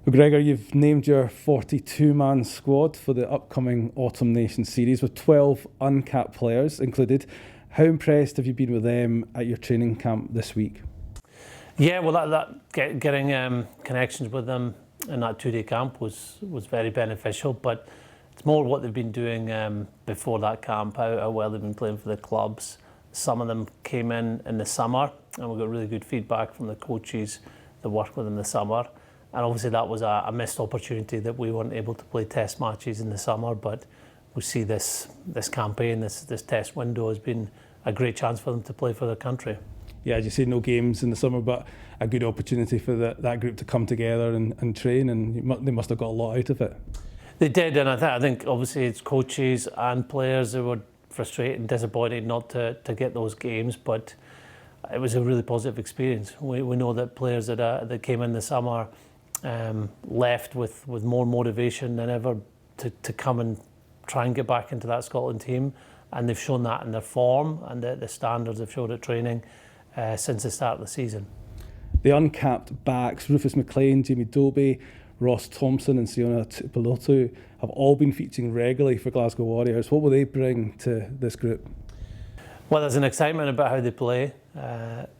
Well, Gregor, you've named your 42-man squad for the upcoming Autumn Nation series with 12 uncapped players included. How impressed have you been with them at your training camp this week? Yeah, well, getting connections with them in that two-day camp was very beneficial, but it's more what they've been doing before that camp, how well they've been playing for the clubs. Some of them came in the summer, and we got really good feedback from the coaches that worked with them in the summer. And obviously that was a missed opportunity that we weren't able to play test matches in the summer, but we see this campaign, this test window has been a great chance for them to play for their country. Yeah, as you say, no games in the summer, but a good opportunity for that group to come together and train, and they must have got a lot out of it. They did, and I think obviously it's coaches and players who were frustrated and disappointed not to get those games, but it was a really positive experience. We know that players that came in the summer left with more motivation than ever to come and try and get back into that Scotland team, and they've shown that in their form and the standards they've showed at training since the start of the season. The uncapped backs, Rufus McLean, Jamie Dobie, Ross Thompson and Siona Tuipulotu have all been featuring regularly for Glasgow Warriors. What will they bring to this group? Well, there's an excitement about how they play.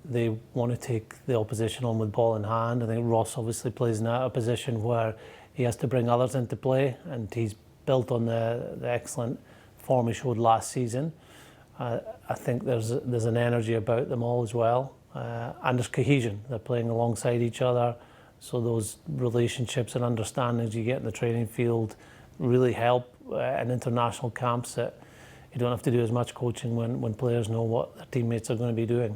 They want to take the opposition on with ball in hand. I think Ross obviously plays in a position where he has to bring others into play, and he's built on the excellent form he showed last season. I think there's an energy about them all as well, and there's cohesion. They're playing alongside each other, so those relationships and understandings you get in the training field really help in international camps, that you don't have to do as much coaching when players know what their teammates are going to be doing.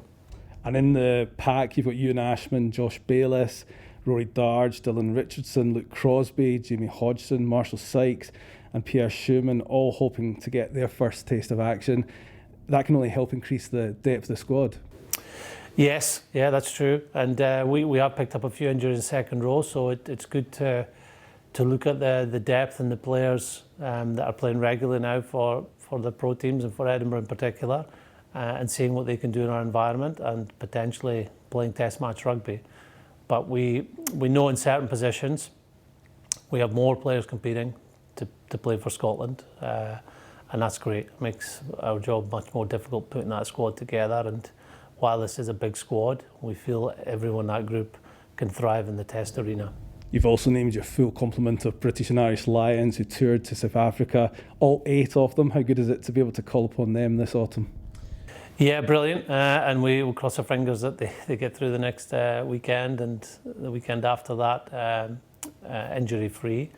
And in the pack, you've got Ewan Ashman, Josh Bayliss, Rory Darge, Dylan Richardson, Luke Crosby, Jamie Hodgson, Marshall Sykes and Pierre Schumann, all hoping to get their first taste of action. That can only help increase the depth of the squad. Yes, yeah, that's true. And we have picked up a few injuries in second row, so it's good to look at the depth and the players that are playing regularly now for the pro teams and for Edinburgh in particular, and seeing what they can do in our environment and potentially playing test match rugby. But we know in certain positions we have more players competing to play for Scotland, and that's great. It makes our job much more difficult putting that squad together, and while this is a big squad, we feel everyone in that group can thrive in the test arena. You've also named your full complement of British and Irish Lions who toured to South Africa, all 8 of them. How good is it to be able to call upon them this autumn? Yeah, brilliant, and we will cross our fingers that they get through the next weekend and the weekend after that injury free.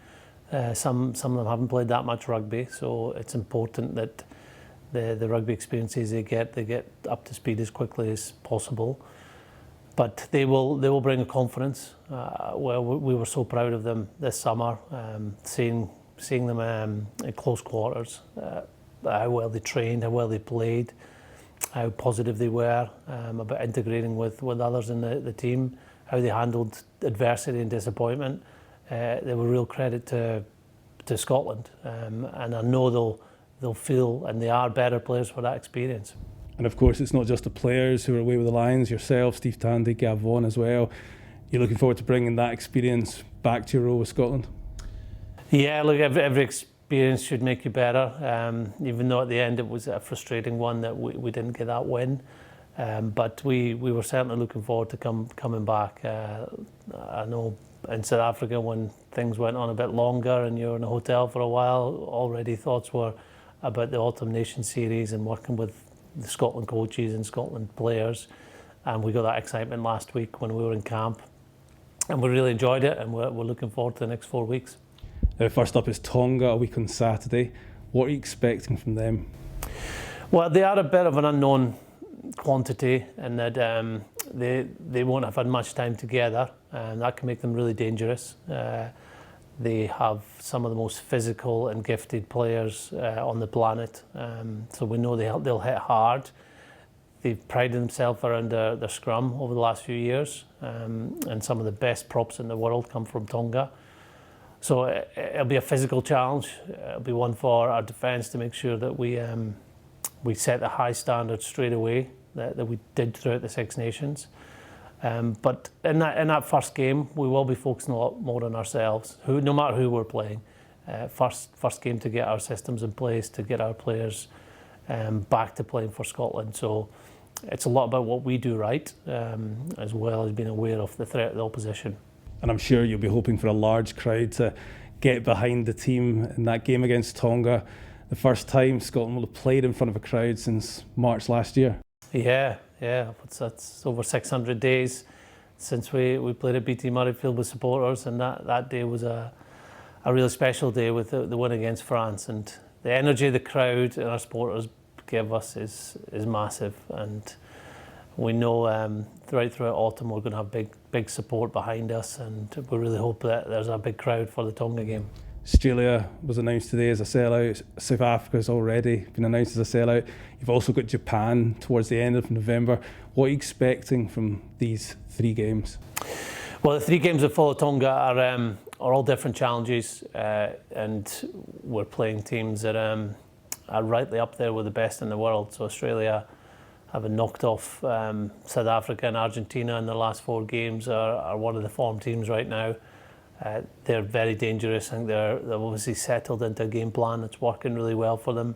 Some of them haven't played that much rugby, so it's important that the rugby experiences they get up to speed as quickly as possible. But they will bring a confidence. Well, we were so proud of them this summer, seeing them in close quarters, how well they trained, how well they played, how positive they were about integrating with others in the team, how they handled adversity and disappointment. They were a real credit to Scotland, and I know they'll feel, and they are better players for that experience. And of course, it's not just the players who are away with the Lions, yourself, Steve Tandy, Gav Vaughan as well. You're looking forward to bringing that experience back to your role with Scotland? Yeah, look, every experience should make you better, even though at the end it was a frustrating one that we didn't get that win. But we were certainly looking forward to coming back. I know in South Africa, when things went on a bit longer and you were in a hotel for a while, already thoughts were about the Autumn Nation series and working with the Scotland coaches and Scotland players, and we got that excitement last week when we were in camp, and we really enjoyed it, and we're looking forward to the next 4 weeks. First up is Tonga a week on Saturday. What are you expecting from them? Well, they are a bit of an unknown quantity in that they won't have had much time together, and that can make them really dangerous. They have some of the most physical and gifted players on the planet, so we know they'll hit hard. They've prided themselves around their scrum over the last few years, and some of the best props in the world come from Tonga. So it'll be a physical challenge. It'll be one for our defence to make sure that we set the high standard straight away that we did throughout the Six Nations. But in that first game, we will be focusing a lot more on ourselves, no matter who we're playing. First game to get our systems in place, to get our players back to playing for Scotland. So it's a lot about what we do right, as well as being aware of the threat of the opposition. And I'm sure you'll be hoping for a large crowd to get behind the team in that game against Tonga. The first time Scotland will have played in front of a crowd since March last year. Yeah. That's over 600 days since we played at BT Murrayfield with supporters, and that day was a really special day with the win against France. And the energy the crowd and our supporters give us is massive, and we know throughout autumn we're going to have big support behind us, and we really hope that there's a big crowd for the Tonga game. Australia was announced today as a sellout. South Africa's already been announced as a sellout. You've also got Japan towards the end of November. What are you expecting from these 3 games? Well, the 3 games that follow Tonga are all different challenges, and we're playing teams that are rightly up there with the best in the world. So Australia, having knocked off South Africa and Argentina in the last 4 games, are one of the form teams right now. They're very dangerous. I think they've obviously settled into a game plan that's working really well for them.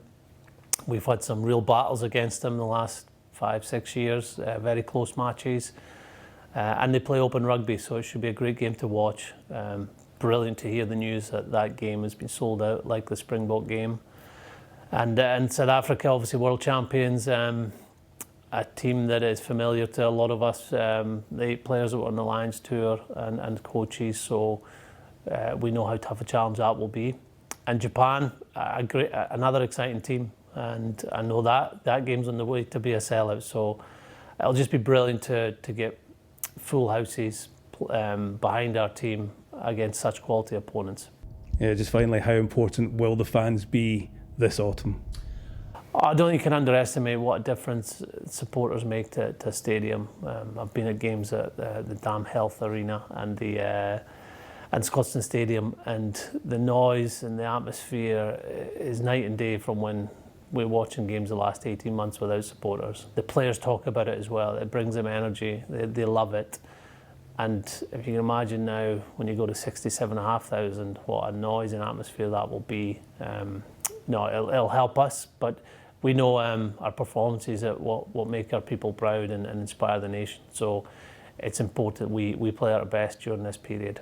We've had some real battles against them in the last 5-6 years, very close matches. And they play open rugby, so it should be a great game to watch. Brilliant to hear the news that game has been sold out, like the Springbok game. And South Africa, obviously world champions, a team that is familiar to a lot of us, the players that were on the Lions tour and coaches, so we know how tough a challenge that will be. And Japan, another exciting team, and I know that game's on the way to be a sellout, so it'll just be brilliant to get full houses behind our team against such quality opponents. Yeah, just finally, how important will the fans be this autumn? I don't think you can underestimate what a difference supporters make to a stadium. I've been at games at the Dam Health Arena and Scotstoun Stadium, and the noise and the atmosphere is night and day from when we're watching games the last 18 months without supporters. The players talk about it as well. It brings them energy. They love it. And if you can imagine now, when you go to 67,500, what a noise and atmosphere that will be. It'll help us, but we know our performances are what make our people proud and inspire the nation. So it's important we play our best during this period.